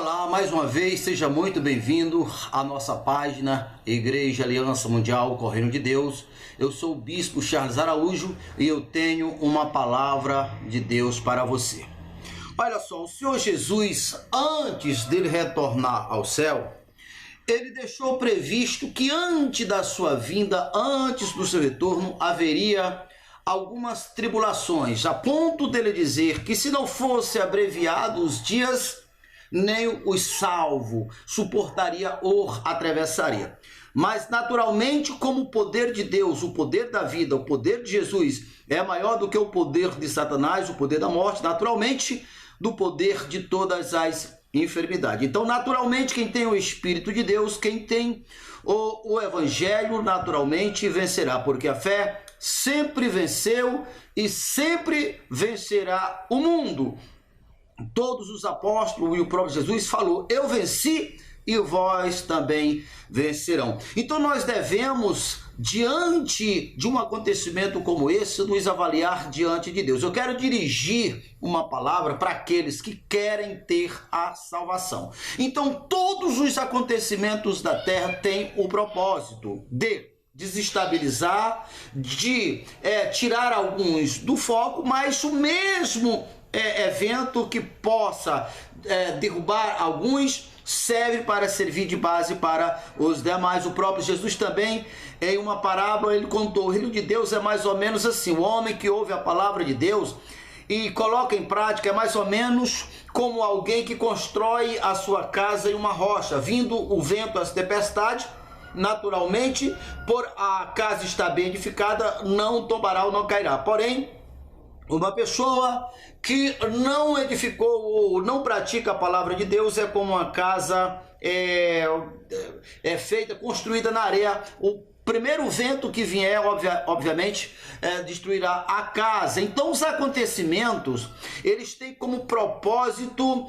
Olá, mais uma vez, seja muito bem-vindo à nossa página Igreja Aliança Mundial Correio de Deus. Eu sou o Bispo Charles Araújo e eu tenho uma palavra de Deus para você. Olha só, o Senhor Jesus, antes dele retornar ao céu, ele deixou previsto que antes da sua vinda, antes do seu retorno, haveria algumas tribulações, a ponto dele dizer que se não fosse abreviado os dias, nem os salvo suportaria ou atravessaria. Mas naturalmente, como o poder de Deus, o poder da vida, o poder de Jesus é maior do que o poder de Satanás, o poder da morte, naturalmente do poder de todas as enfermidades. Então, naturalmente, quem tem o Espírito de Deus, quem tem o Evangelho, naturalmente vencerá, porque a fé sempre venceu e sempre vencerá o mundo. Todos os apóstolos e o próprio Jesus falou: eu venci e vós também vencerão. Então nós devemos, diante de um acontecimento como esse, nos avaliar diante de Deus. Eu quero dirigir uma palavra para aqueles que querem ter a salvação. Então todos os acontecimentos da terra têm o propósito de desestabilizar, de tirar alguns do foco, mas o mesmo evento que possa derrubar alguns serve para servir de base para os demais. O próprio Jesus também, em uma parábola, ele contou: o reino de Deus é mais ou menos assim, o homem que ouve a palavra de Deus e coloca em prática é mais ou menos como alguém que constrói a sua casa em uma rocha, vindo o vento, as tempestades, naturalmente, por a casa estar bem edificada, não tombará ou não cairá. Porém, uma pessoa que não edificou ou não pratica a palavra de Deus é como uma casa feita, construída na areia. O primeiro vento que vier, obviamente, destruirá a casa. Então, os acontecimentos, eles têm como propósito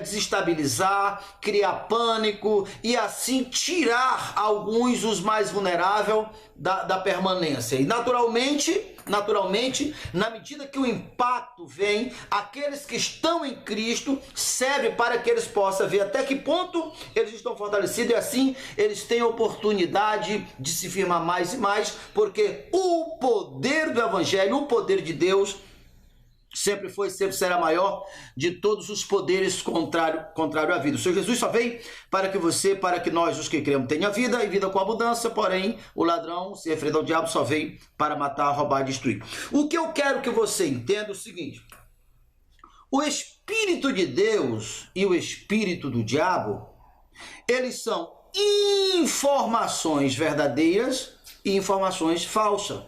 desestabilizar, criar pânico e assim tirar alguns, os mais vulneráveis, da permanência. E naturalmente, na medida que o impacto vem, aqueles que estão em Cristo serve para que eles possam ver até que ponto eles estão fortalecidos e assim eles têm oportunidade de se firmar mais e mais, porque o poder do Evangelho, o poder de Deus, sempre foi, sempre será maior de todos os poderes contrário à vida. O Senhor Jesus só veio para que nós, os que cremos, tenha vida e vida com abundância, porém o ladrão, se referendo ao diabo, só veio para matar, roubar e destruir. O que eu quero que você entenda é o seguinte: o Espírito de Deus e o Espírito do diabo, eles são informações verdadeiras e informações falsas.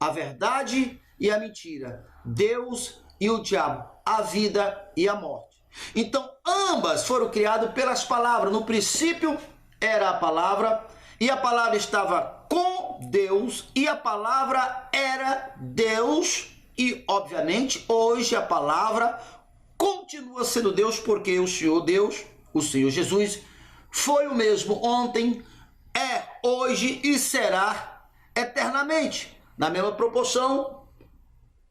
A verdade e a mentira, Deus e o diabo, a vida e a morte. Então, ambas foram criadas pelas palavras. No princípio era a palavra, e a palavra estava com Deus, e a palavra era Deus, e obviamente hoje a palavra continua sendo Deus, porque o Senhor Deus, o Senhor Jesus, foi o mesmo ontem, hoje e será eternamente. Na mesma proporção,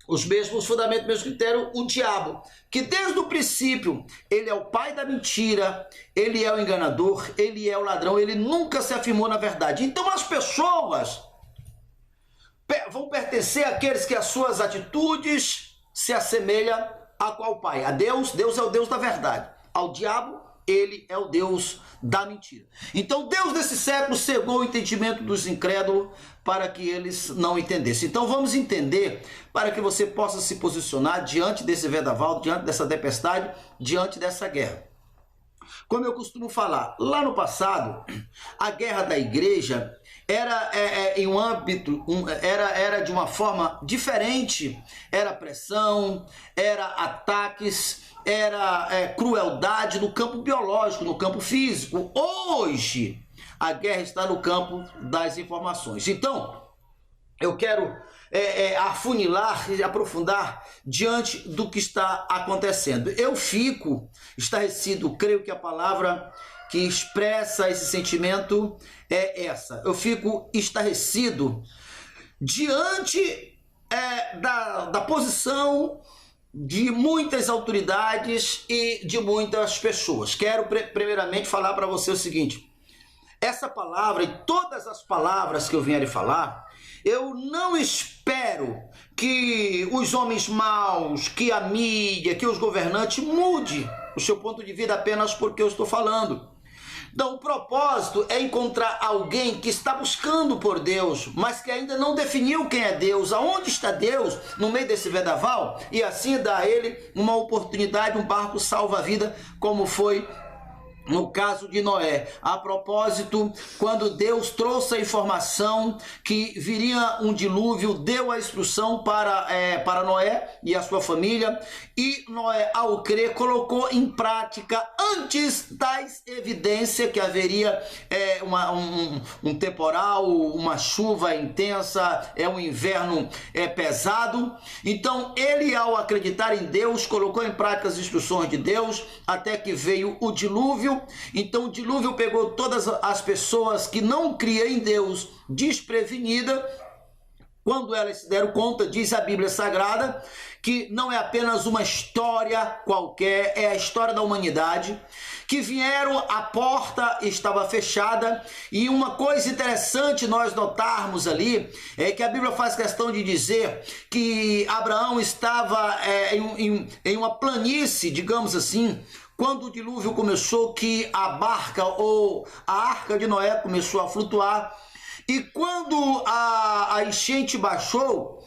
os mesmos fundamentos, o mesmo critério, o diabo, que desde o princípio, ele é o pai da mentira, ele é o enganador, ele é o ladrão, ele nunca se afirmou na verdade. Então as pessoas vão pertencer àqueles que as suas atitudes se assemelham a qual pai? A Deus. Deus é o Deus da verdade. Ao diabo, ele é o Deus da mentira. Então Deus desse século cegou o entendimento dos incrédulos para que eles não entendessem. Então vamos entender, para que você possa se posicionar diante desse vendaval, diante dessa tempestade, diante dessa guerra. Como eu costumo falar, lá no passado, a guerra da igreja era em um âmbito, era de uma forma diferente, era pressão, era ataques, era crueldade no campo biológico, no campo físico. Hoje, a guerra está no campo das informações. Então, eu quero afunilar e aprofundar diante do que está acontecendo. Eu fico estarrecido, creio que a palavra que expressa esse sentimento é essa. Eu fico estarrecido diante da posição de muitas autoridades e de muitas pessoas. Quero primeiramente falar para você o seguinte: essa palavra e todas as palavras que eu vier lhe falar, eu não espero que os homens maus, que a mídia, que os governantes mude o seu ponto de vista apenas porque eu estou falando. Então, o propósito é encontrar alguém que está buscando por Deus, mas que ainda não definiu quem é Deus, aonde está Deus no meio desse vendaval, e assim dar a ele uma oportunidade, um barco salva-vida, como foi no caso de Noé. A propósito, quando Deus trouxe a informação que viria um dilúvio, deu a instrução para Noé e a sua família, e Noé, ao crer, colocou em prática antes das evidências que haveria um temporal, uma chuva intensa, um inverno pesado. Então ele, ao acreditar em Deus, colocou em prática as instruções de Deus, até que veio o dilúvio. Então o dilúvio pegou todas as pessoas que não criam em Deus desprevenida. Quando elas se deram conta, diz a Bíblia Sagrada, que não é apenas uma história qualquer, é a história da humanidade, que vieram, a porta estava fechada, e uma coisa interessante nós notarmos ali, é que a Bíblia faz questão de dizer que Abraão estava em uma planície, digamos assim, quando o dilúvio começou, que a barca ou a arca de Noé começou a flutuar, e quando a enchente baixou,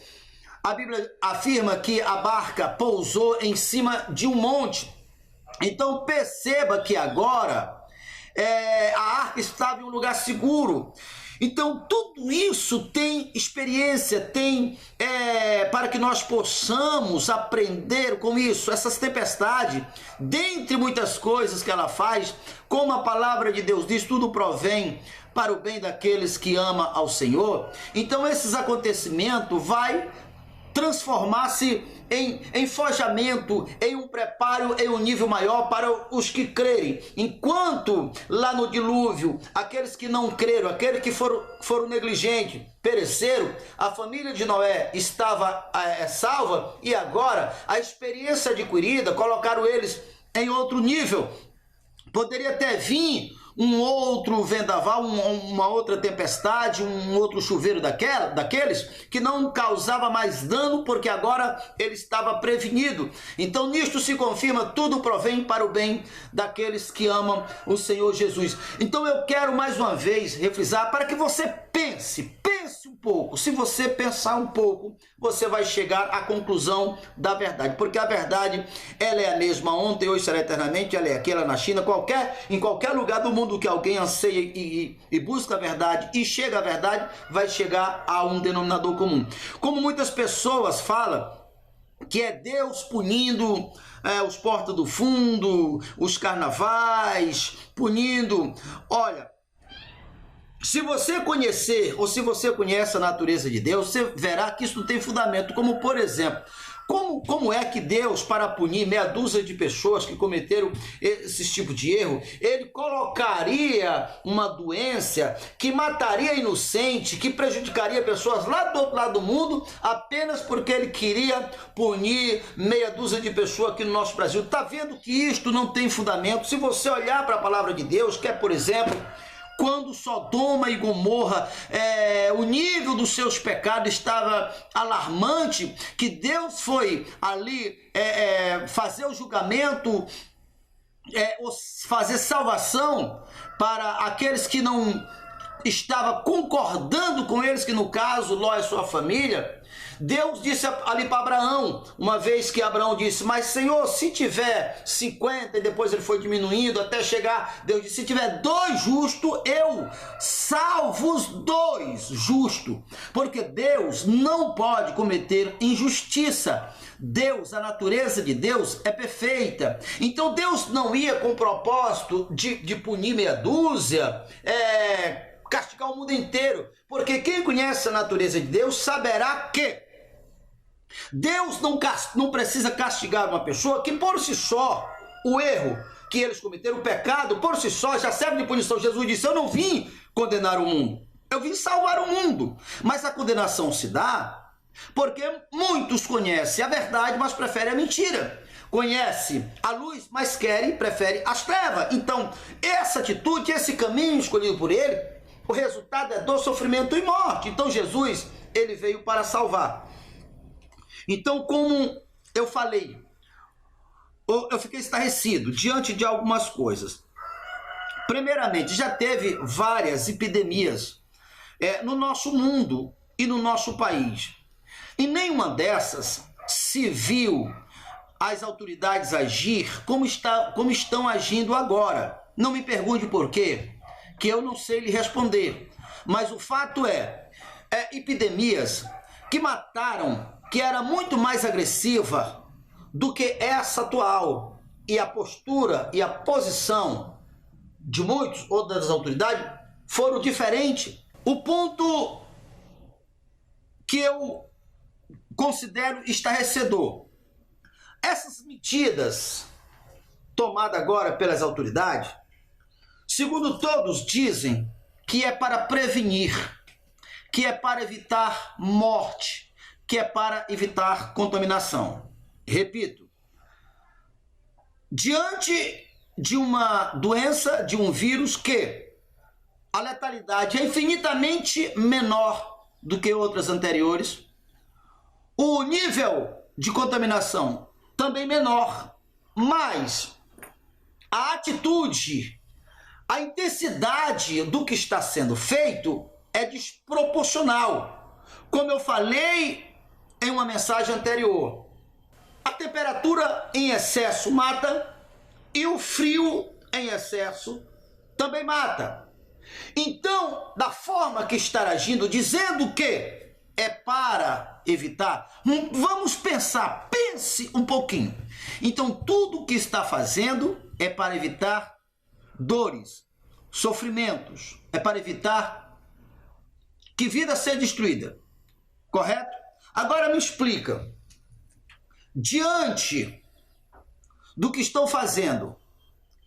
a Bíblia afirma que a barca pousou em cima de um monte. Então perceba que agora a arca estava em um lugar seguro. Então tudo isso tem experiência, tem para que nós possamos aprender com isso. Essas tempestades, dentre muitas coisas que ela faz, como a palavra de Deus diz, tudo provém para o bem daqueles que amam ao Senhor. Então esses acontecimentos vai transformar-se em forjamento, em um preparo, em um nível maior para os que crerem. Enquanto lá no dilúvio, aqueles que não creram, aqueles que foram negligentes, pereceram, a família de Noé estava salva, e agora a experiência adquirida colocaram eles em outro nível. Poderia até vir um outro vendaval, uma outra tempestade, um outro chuveiro daqueles que não causava mais dano, porque agora ele estava prevenido. Então nisto se confirma, tudo provém para o bem daqueles que amam o Senhor Jesus. Então eu quero mais uma vez refrisar para que você pense um pouco. Se você pensar um pouco, você vai chegar à conclusão da verdade, porque a verdade, ela é a mesma ontem, hoje, será eternamente. Ela é aquela na China, em qualquer lugar do mundo que alguém anseia e busca a verdade e chega à verdade, vai chegar a um denominador comum. Como muitas pessoas falam que é Deus punindo os Porta do Fundo, os carnavais, punindo. Olha, se você conhecer, ou se você conhece a natureza de Deus, você verá que isso não tem fundamento. Como, por exemplo, como é que Deus, para punir meia dúzia de pessoas que cometeram esse tipo de erro, ele colocaria uma doença que mataria inocente, que prejudicaria pessoas lá do outro lado do mundo, apenas porque ele queria punir meia dúzia de pessoas aqui no nosso Brasil? Está vendo que isto não tem fundamento? Se você olhar para a palavra de Deus, que é, por exemplo, quando Sodoma e Gomorra, o nível dos seus pecados estava alarmante, que Deus foi ali fazer o julgamento, fazer salvação para aqueles que não estavam concordando com eles, que no caso Ló e sua família. Deus disse ali para Abraão, uma vez que Abraão disse: mas Senhor, se tiver 50, e depois ele foi diminuindo até chegar, Deus disse: se tiver 2 justos, eu salvo os 2 justos, porque Deus não pode cometer injustiça. Deus, a natureza de Deus é perfeita. Então Deus não ia com o propósito de punir meia dúzia, castigar o mundo inteiro, porque quem conhece a natureza de Deus saberá que Deus não precisa castigar uma pessoa que por si só, o erro que eles cometeram, o pecado, por si só já serve de punição. Jesus disse: eu não vim condenar o mundo, eu vim salvar o mundo. Mas a condenação se dá Porque muitos conhecem a verdade, mas preferem a mentira. Conhece a luz, mas prefere as trevas. Então, essa atitude, esse caminho escolhido por ele, o resultado é dor, sofrimento e morte. Então, Jesus, ele veio para salvar. Então, como eu falei, eu fiquei estarrecido diante de algumas coisas. Primeiramente, já teve várias epidemias no nosso mundo e no nosso país. E nenhuma dessas se viu as autoridades agir como estão agindo agora. Não me pergunte por quê, que eu não sei lhe responder. Mas o fato epidemias que mataram, que era muito mais agressiva do que essa atual. E a postura e a posição de muitos ou das autoridades foram diferentes. O ponto que eu considero estarrecedor: essas medidas tomadas agora pelas autoridades, segundo todos dizem que é para prevenir, que é para evitar morte, que é para evitar contaminação. Repito, diante de uma doença, de um vírus que a letalidade é infinitamente menor do que outras anteriores, o nível de contaminação também menor, mas a atitude, a intensidade do que está sendo feito é desproporcional. Como eu falei em uma mensagem anterior, a temperatura em excesso mata e o frio em excesso também mata. Então, da forma que está agindo, dizendo que é para evitar, vamos pensar, pense um pouquinho. Então, tudo o que está fazendo é para evitar dores, sofrimentos, é para evitar que vida seja destruída, correto? Agora me explica, diante do que estão fazendo,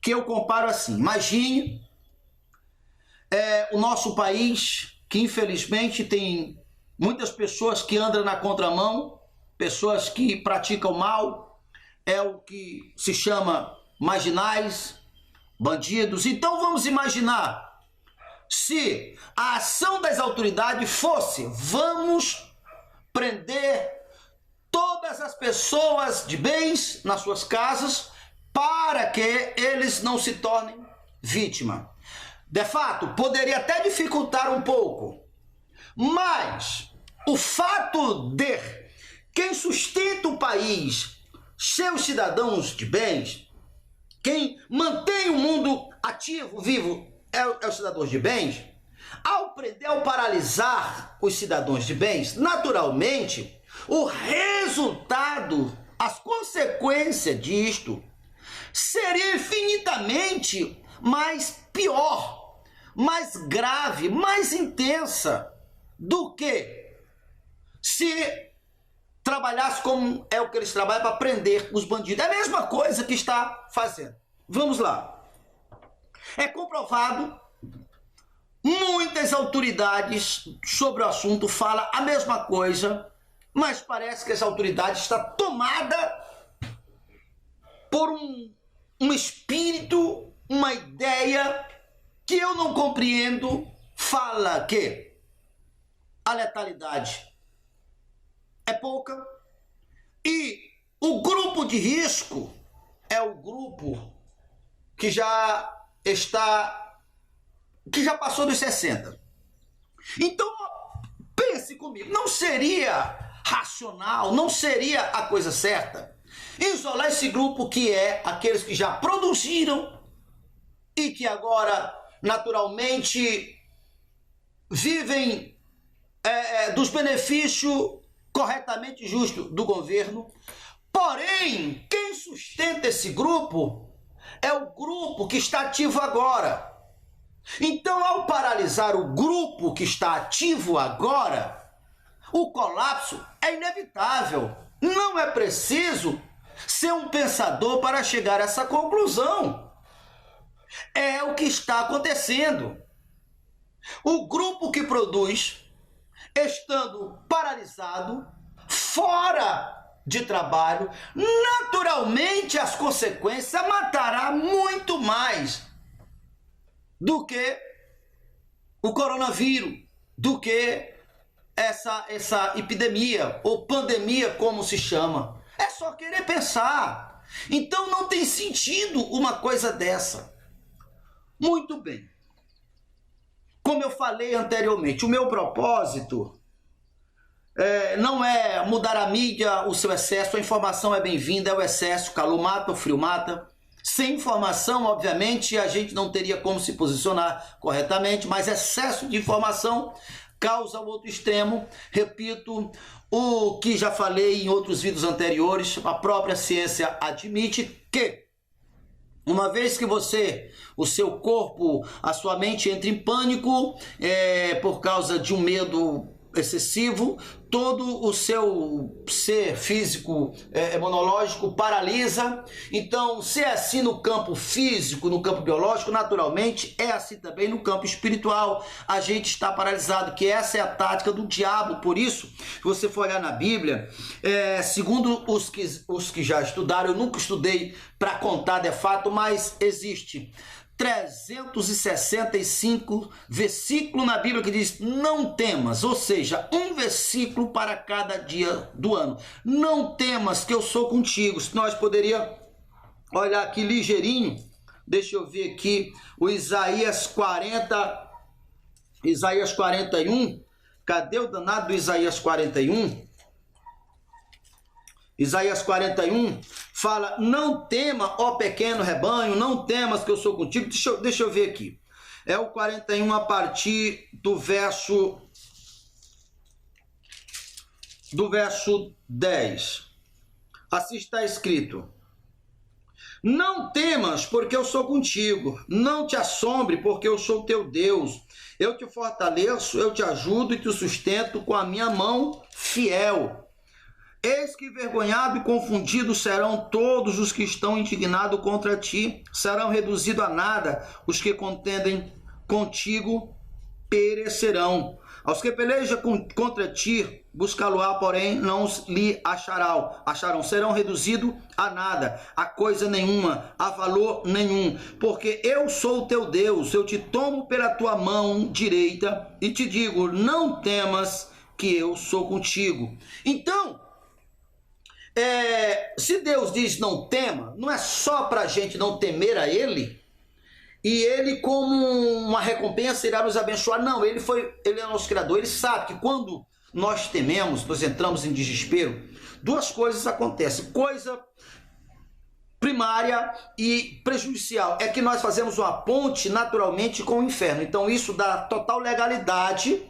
que eu comparo assim, imagine o nosso país, que infelizmente tem muitas pessoas que andam na contramão, pessoas que praticam mal, é o que se chama marginais, bandidos. Então vamos imaginar se a ação das autoridades fosse: vamos prender todas as pessoas de bens nas suas casas para que eles não se tornem vítima. De fato, poderia até dificultar um pouco, mas o fato de quem sustenta o país, seus cidadãos de bens, quem mantém o mundo ativo, vivo, é os cidadãos de bens, ao prender, ao paralisar os cidadãos de bens, naturalmente, o resultado, as consequências disto, seria infinitamente mais pior, mais grave, mais intensa do que se trabalhasse como é o que eles trabalham para prender os bandidos. É a mesma coisa que está fazendo. Vamos lá. É comprovado, muitas autoridades sobre o assunto falam a mesma coisa, mas parece que essa autoridade está tomada por um espírito, uma ideia que eu não compreendo. Fala que a letalidade é pouca e o grupo de risco é o grupo que já passou dos 60. Então, pense comigo, não seria racional, não seria a coisa certa isolar esse grupo que é aqueles que já produziram e que agora naturalmente vivem dos benefícios corretamente justos do governo. Porém, quem sustenta esse grupo é o grupo que está ativo agora. Então, ao paralisar o grupo que está ativo agora, o colapso é inevitável. Não é preciso ser um pensador para chegar a essa conclusão. É o que está acontecendo. O grupo que produz, estando paralisado, fora de trabalho, naturalmente as consequências matará muito mais do que o coronavírus, do que essa epidemia ou pandemia, como se chama. É só querer pensar. Então não tem sentido uma coisa dessa. Muito bem. Como eu falei anteriormente, o meu propósito não é mudar a mídia, o seu excesso. A informação é bem-vinda, é o excesso, calor mata, o frio mata. Sem informação, obviamente, a gente não teria como se posicionar corretamente, mas excesso de informação causa o outro extremo. Repito o que já falei em outros vídeos anteriores, a própria ciência admite que uma vez que o seu corpo, a sua mente entra em pânico por causa de um medo excessivo, todo o seu ser físico, imunológico paralisa. Então, se é assim no campo físico, no campo biológico, naturalmente é assim também no campo espiritual. A gente está paralisado, que essa é a tática do diabo. Por isso, se você for olhar na Bíblia, segundo os que já estudaram, eu nunca estudei para contar de fato, mas existe 365 versículos na Bíblia que diz: não temas, ou seja, um versículo para cada dia do ano. Não temas, que eu sou contigo. Se nós poderíamos olhar aqui ligeirinho, deixa eu ver aqui, o Isaías 41, cadê o danado do Isaías 41? Isaías 41 fala: não tema, ó pequeno rebanho, não temas que eu sou contigo. Deixa eu ver aqui. É o 41 a partir do verso 10. Assim está escrito: não temas, porque eu sou contigo. Não te assombre, porque eu sou teu Deus. Eu te fortaleço, eu te ajudo e te sustento com a minha mão fiel. Eis que envergonhado e confundido serão todos os que estão indignados contra ti, serão reduzidos a nada, os que contendem contigo perecerão. Aos que pelejam contra ti, buscá-lo-á, porém não lhe acharão, serão reduzidos a nada, a coisa nenhuma, a valor nenhum, porque eu sou o teu Deus, eu te tomo pela tua mão direita e te digo: não temas, que eu sou contigo. Então, se Deus diz não tema, não é só para a gente não temer a Ele, e Ele como uma recompensa irá nos abençoar. Não, Ele é nosso Criador. Ele sabe que quando nós tememos, nós entramos em desespero, duas coisas acontecem. Coisa primária e prejudicial é que nós fazemos uma ponte naturalmente com o inferno. Então isso dá total legalidade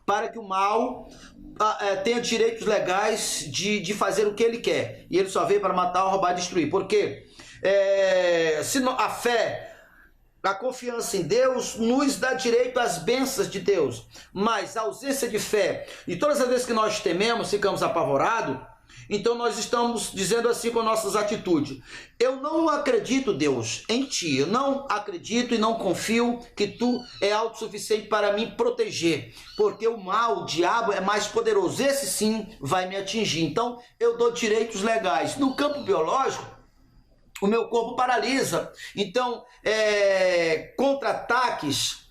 para que o mal tenha direitos legais de fazer o que ele quer. E ele só veio para matar, roubar e destruir. Porque a fé, a confiança em Deus nos dá direito às bênçãos de Deus. Mas a ausência de fé, e todas as vezes que nós tememos, ficamos apavorados, então nós estamos dizendo assim com nossas atitudes: eu não acredito, Deus, em ti. Eu não acredito e não confio que tu é autossuficiente para me proteger, porque o mal, o diabo é mais poderoso. Esse sim vai me atingir. Então eu dou direitos legais. No campo biológico, o meu corpo paralisa. Então, contra-ataques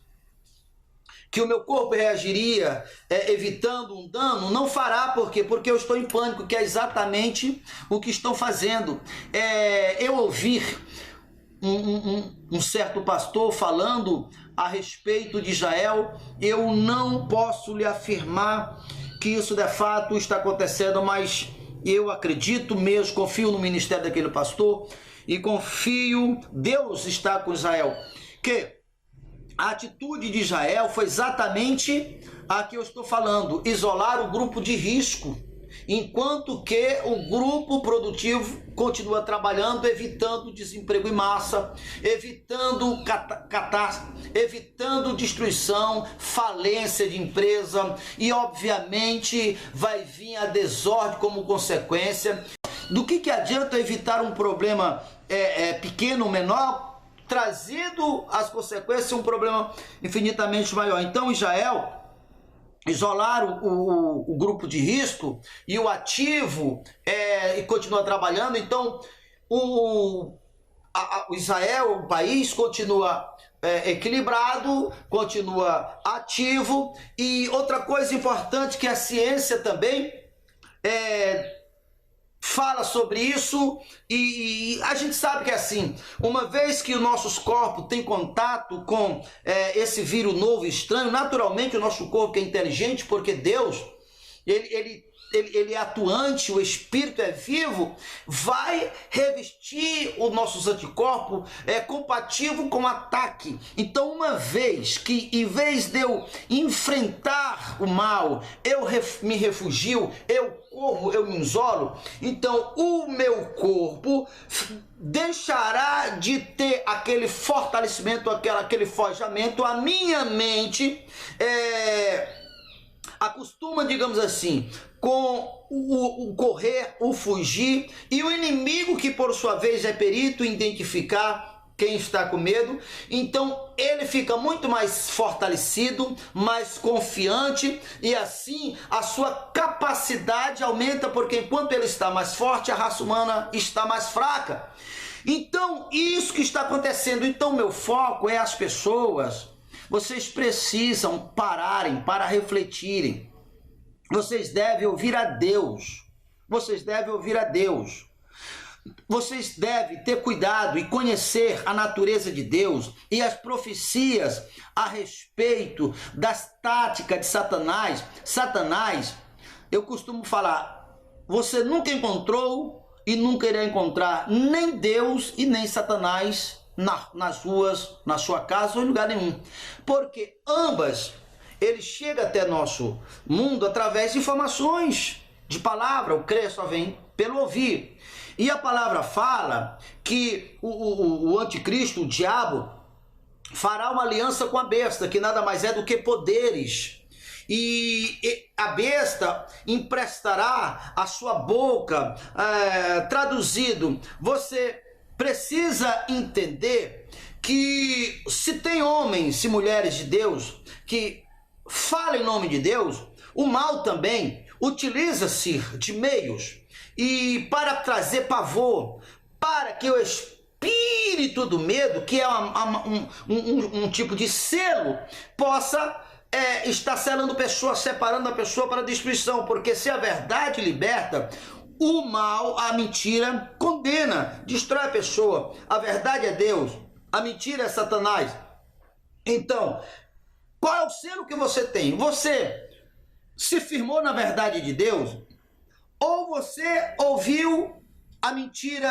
que o meu corpo reagiria evitando um dano, não fará. Por quê? Porque eu estou em pânico, que é exatamente o que estão fazendo. Eu ouvi um certo pastor falando a respeito de Israel. Eu não posso lhe afirmar que isso de fato está acontecendo, mas eu acredito mesmo, confio no ministério daquele pastor e confio, Deus está com Israel, que a atitude de Israel foi exatamente a que eu estou falando: isolar o grupo de risco, enquanto que o grupo produtivo continua trabalhando, evitando desemprego em massa, evitando catástrofe, evitando destruição, falência de empresa, e obviamente vai vir a desordem como consequência. Do que adianta evitar um problema pequeno, menor, trazendo as consequências um problema infinitamente maior? Então Israel isolar o grupo de risco e o ativo e continua trabalhando. Então, o Israel, o país, continua equilibrado, continua ativo. E outra coisa importante que a ciência também fala sobre isso, e a gente sabe que é assim, uma vez que os nossos corpos têm contato com esse vírus novo, estranho, naturalmente o nosso corpo, que é inteligente, porque Deus, ele é atuante, o Espírito é vivo, vai revestir os nossos anticorpos compatível com o ataque. Então, uma vez que, em vez de eu enfrentar o mal, eu me refugio, eu corro, eu me isolo, então o meu corpo deixará de ter aquele fortalecimento, aquele forjamento. A minha mente acostuma, digamos assim, com o correr, o fugir, e o inimigo, que por sua vez é perito em identificar quem está com medo, então ele fica muito mais fortalecido, mais confiante, e assim a sua capacidade aumenta, porque enquanto ele está mais forte, a raça humana está mais fraca. Então, isso que está acontecendo. Então, meu foco é as pessoas. Vocês precisam pararem para refletirem. Vocês devem ouvir a Deus. Vocês devem ouvir a Deus. Vocês devem ter cuidado e conhecer a natureza de Deus e as profecias a respeito das táticas de Satanás. Satanás, eu costumo falar, você nunca encontrou e nunca irá encontrar nem Deus e nem Satanás nas ruas, na sua casa ou em lugar nenhum. Porque ambas, ele chega até nosso mundo através de informações, de palavra. O crer só vem pelo ouvir. E a palavra fala que o anticristo, o diabo, fará uma aliança com a besta, que nada mais é do que poderes. E a besta emprestará a sua boca. Traduzido, você precisa entender que se tem homens e mulheres de Deus que falam em nome de Deus, o mal também utiliza-se de meios e para trazer pavor, para que o espírito do medo, que é um tipo de selo, possa estar selando pessoas, separando a pessoa para a destruição. Porque se a verdade liberta, o mal, a mentira, condena, destrói a pessoa. A verdade é Deus, a mentira é Satanás. Então, qual é o selo que você tem? Você se firmou na verdade de Deus? Ou você ouviu a mentira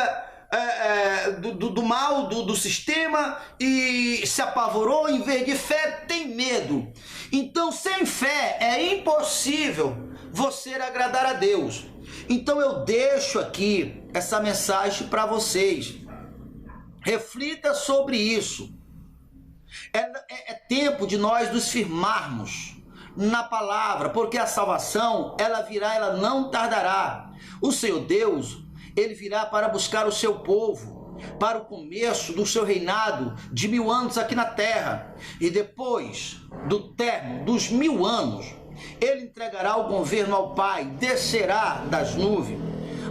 do mal, do sistema, e se apavorou? Em vez de fé, tem medo. Então, sem fé, é impossível você agradar a Deus. Então, eu deixo aqui essa mensagem para vocês. Reflita sobre isso. É tempo de nós nos firmarmos na palavra, porque a salvação, ela virá, ela não tardará. O Senhor Deus, ele virá para buscar o seu povo, para o começo do seu reinado de 1000 anos aqui na terra. E depois do término dos 1000 anos, ele entregará o governo ao Pai, descerá das nuvens.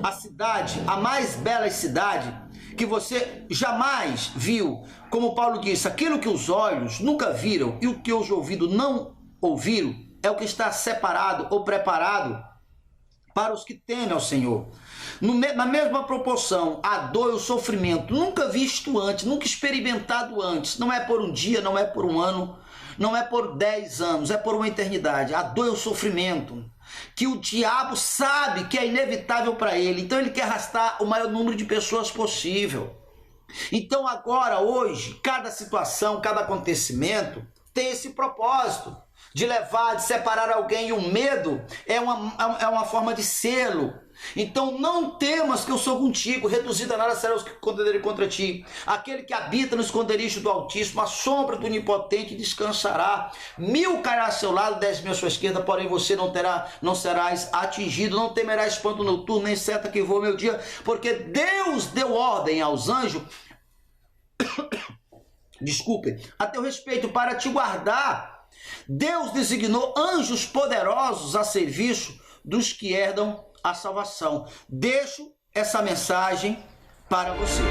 A cidade, a mais bela cidade que você jamais viu, como Paulo disse, aquilo que os olhos nunca viram e o que os ouvidos não ouviram, é o que está separado ou preparado para os que temem ao Senhor. Na mesma proporção, a dor e o sofrimento, nunca visto antes, nunca experimentado antes, não é por um dia, não é por um ano, não é por 10 anos, é por uma eternidade. A dor e o sofrimento, que o diabo sabe que é inevitável para ele, então ele quer arrastar o maior número de pessoas possível. Então agora, hoje, cada situação, cada acontecimento tem esse propósito de levar, de separar alguém, e o medo é uma forma de selo. Então não temas, que eu sou contigo, reduzido a nada será os que condenarem contra ti. Aquele que habita no esconderijo do Altíssimo, a sombra do Onipotente descansará. 1000 cairá a seu lado, 10.000 à sua esquerda, porém você não serás atingido. Não temerás espanto noturno, nem seta que voa meu dia, porque Deus deu ordem aos anjos desculpe, a teu respeito, para te guardar Deus designou anjos poderosos a serviço dos que herdam a salvação. Deixo essa mensagem para você.